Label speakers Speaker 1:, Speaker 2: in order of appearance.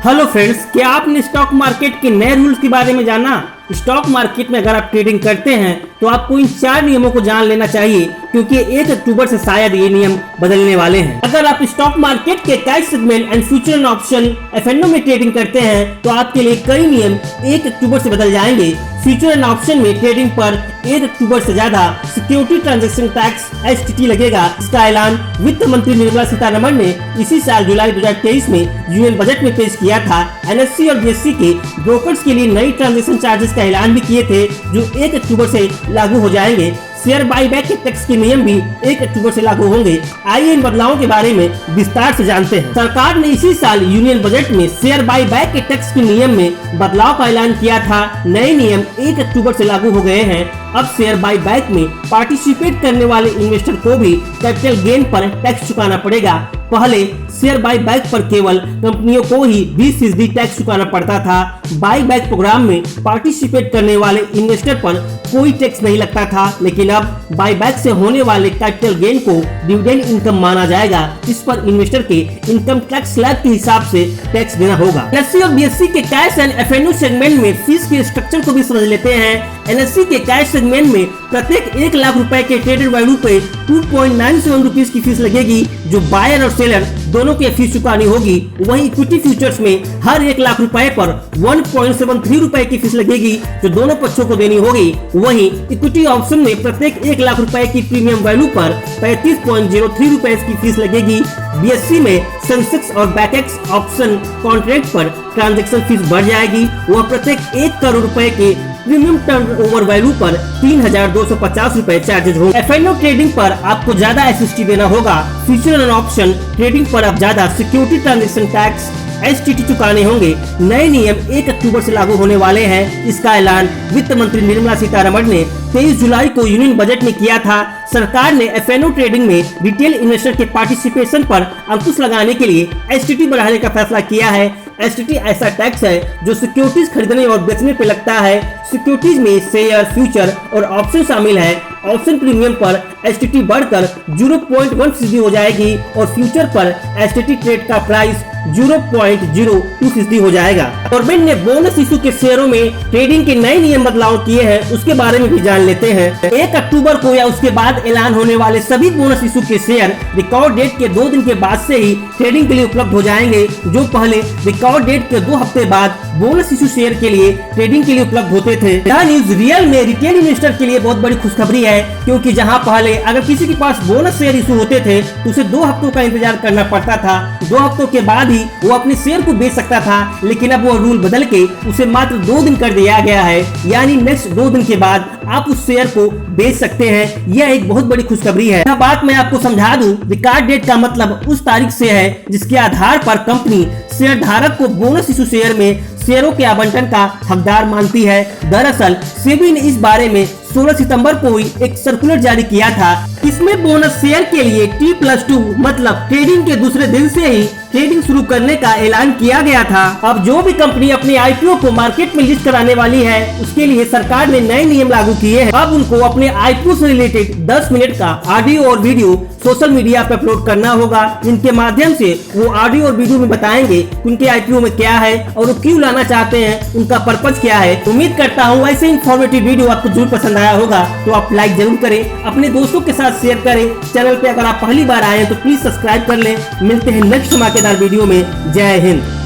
Speaker 1: Hello friends, क्या आपने stock market के नए रूल्स के बारे में जाना? स्टॉक मार्केट में अगर आप ट्रेडिंग करते हैं तो आपको इन 4 नियमों को जान लेना चाहिए, क्योंकि 1 अक्टूबर से शायद ये नियम बदलने वाले हैं। अगर आप स्टॉक मार्केट के cash segment and future and option FNO में ट्रेडिंग करते हैं तो आपके लिए कई नियम 1 अक्टूबर से बदल जाएंगे। फ्यूचर एंड ऑप्शन में ट्रेडिंग पर 1 अक्टूबर से ज्यादा सिक्योरिटी ट्रांजैक्शन टैक्स STT लगेगा। इसका ऐलान वित्त मंत्री निर्मला सीतारमण ने इसी साल जुलाई 2023 में यूएन बजट में पेश किया था। NSE और BSE के ब्रोकर्स के लिए नई ट्रांजैक्शन चार्जेस का ऐलान भी किए थे, जो 1 अक्टूबर से लागू हो जाएंगे। शेयर बाईबैक के टैक्स के नियम भी 1 अक्टूबर से लागू होंगे। आइए इन बदलावों के बारे में विस्तार से जानते हैं। सरकार ने इसी साल यूनियन बजट में शेयर बाईबैक के टैक्स के नियम में बदलाव का ऐलान किया था। नए नियम 1 अक्टूबर से लागू हो गए हैं। अब शेयर बाईबैक में पार्टिसिपेट करने वाले इन्वेस्टर को भी कैपिटल गेन पर टैक्स चुकाना पड़ेगा। पहले शेयर बाईबैक पर केवल कंपनियों को ही 20% टैक्स चुकाना पड़ता था। बाईबैक प्रोग्राम में पार्टिसिपेट करने वाले इन्वेस्टर पर कोई टैक्स नहीं लगता था, लेकिन अब बाईबैक से होने वाले कैपिटल गेन को डिविडेंड इनकम माना जाएगा। इस पर इन्वेस्टर के इनकम टैक्स स्लैब के हिसाब से टैक्स देना होगा। NSE और BSE के कैश एंड एफएनओ सेगमेंट में फीस के स्ट्रक्चर को भी समझ लेते हैं। NSE के कैश सेगमेंट में प्रत्येक 1 लाख रुपए के ट्रेडेड वैल्यू पे 2.97 रुपीज की फीस लगेगी, जो बायर और सेलर दोनों की फीस चुकानी होगी। वहीं इक्विटी फ्यूचर्स में हर 1 लाख रुपए पर 1.73 रुपए की फीस लगेगी, जो दोनों पक्षों को देनी होगी। वहीं इक्विटी ऑप्शन में प्रत्येक 1 लाख रुपए की प्रीमियम वैल्यू पर 35.03 रुपए की फीस लगेगी। BSE में सेंसेक्स और बैकेक्स ऑप्शन कॉन्ट्रैक्ट पर ट्रांजैक्शन फीस बढ़ जाएगी। वह प्रत्येक 1 करोड़ रुपए के प्रीमियम टर्नओवर वैल्यू पर 3,250 रुपए चार्जेज होंगे। एफएनओ ट्रेडिंग पर आपको ज्यादा SST देना होगा। फ्यूचर एंड ऑप्शन ट्रेडिंग पर अब ज्यादा सिक्योरिटी ट्रांजैक्शन टैक्स STT चुकाने होंगे। नए नियम 1 अक्टूबर से लागू होने वाले हैं। इसका ऐलान वित्त मंत्री निर्मला सीतारमण ने 23 जुलाई को यूनियन बजट में किया था। सरकार ने एफएनओ ट्रेडिंग में रिटेल इन्वेस्टर के पार्टिसिपेशन पर अंकुश लगाने के लिए STT बढ़ाने का फैसला किया है। STT ऐसा टैक्स है जो सिक्योरिटीज खरीदने और बेचने पर लगता है। सिक्योरिटीज में शेयर, फ्यूचर और ऑप्शन शामिल है। ऑप्शन प्रीमियम पर STT बढ़कर 0.1% हो जाएगी और फ्यूचर पर STT ट्रेड का प्राइस 0.02% हो जाएगा। गवर्नमेंट ने बोनस इशू के शेयरों में ट्रेडिंग के नए नियम बदलाव किए हैं, उसके बारे में भी जान लेते हैं। 1 अक्टूबर को या उसके बाद ऐलान होने वाले सभी बोनस इशू के शेयर रिकॉर्ड डेट के 2 दिन के बाद से ही ट्रेडिंग के लिए उपलब्ध हो जाएंगे। जो पहले रिकॉर्ड डेट के 2 हफ्ते बाद बोनस इशू शेयर के लिए ट्रेडिंग के लिए उपलब्ध होते थे। यह न्यूज रियल में रिटेल इन्वेस्टर के लिए बहुत बड़ी खुशखबरी है, क्योंकि जहां पहले अगर किसी के पास बोनस शेयर इशू होते थे तो उसे 2 हफ्तों का इंतजार करना पड़ता था। 2 हफ्तों के बाद ही वो अपने शेयर को बेच सकता था, लेकिन अब वो रूल बदल के उसे मात्र 2 दिन कर दिया गया है। यानी नेक्स्ट 2 दिन के बाद आप उस शेयर को बेच सकते हैं। यह एक बहुत बड़ी खुशखबरी है। यह बात मैं आपको समझा दूं, रिकॉर्ड डेट का मतलब उस तारीख से है जिसके आधार पर कंपनी शेयर धारक को बोनस इशू शेयर में शेयरों के आवंटन का हकदार मानती है। दरअसल सेबी ने इस बारे में 16 सितंबर को ही एक सर्कुलर जारी किया था। इसमें बोनस शेयर के लिए T+2 मतलब ट्रेडिंग के दूसरे दिन से ही ट्रेडिंग शुरू करने का ऐलान किया गया था। अब जो भी कंपनी अपने IPO को मार्केट में लिस्ट कराने वाली है, उसके लिए सरकार ने नए नियम लागू किए हैं। अब उनको अपने IPO से रिलेटेड 10 मिनट का ऑडियो और वीडियो सोशल मीडिया पर अपलोड करना होगा। इनके माध्यम से वो ऑडियो और वीडियो में बताएंगे उनके IPO में क्या है और वो क्यों लाना चाहते हैं, उनका पर्पज क्या है। उम्मीद करता हूँ ऐसे इन्फॉर्मेटिव वीडियो आपको जरूर पसंद आया होगा, तो आप लाइक जरूर करें, अपने दोस्तों के साथ शेयर करें। चैनल पे अगर आप पहली बार आए हैं तो प्लीज सब्सक्राइब कर लें। मिलते हैं नेक्स्ट धमाकेदार वीडियो में। जय हिंद।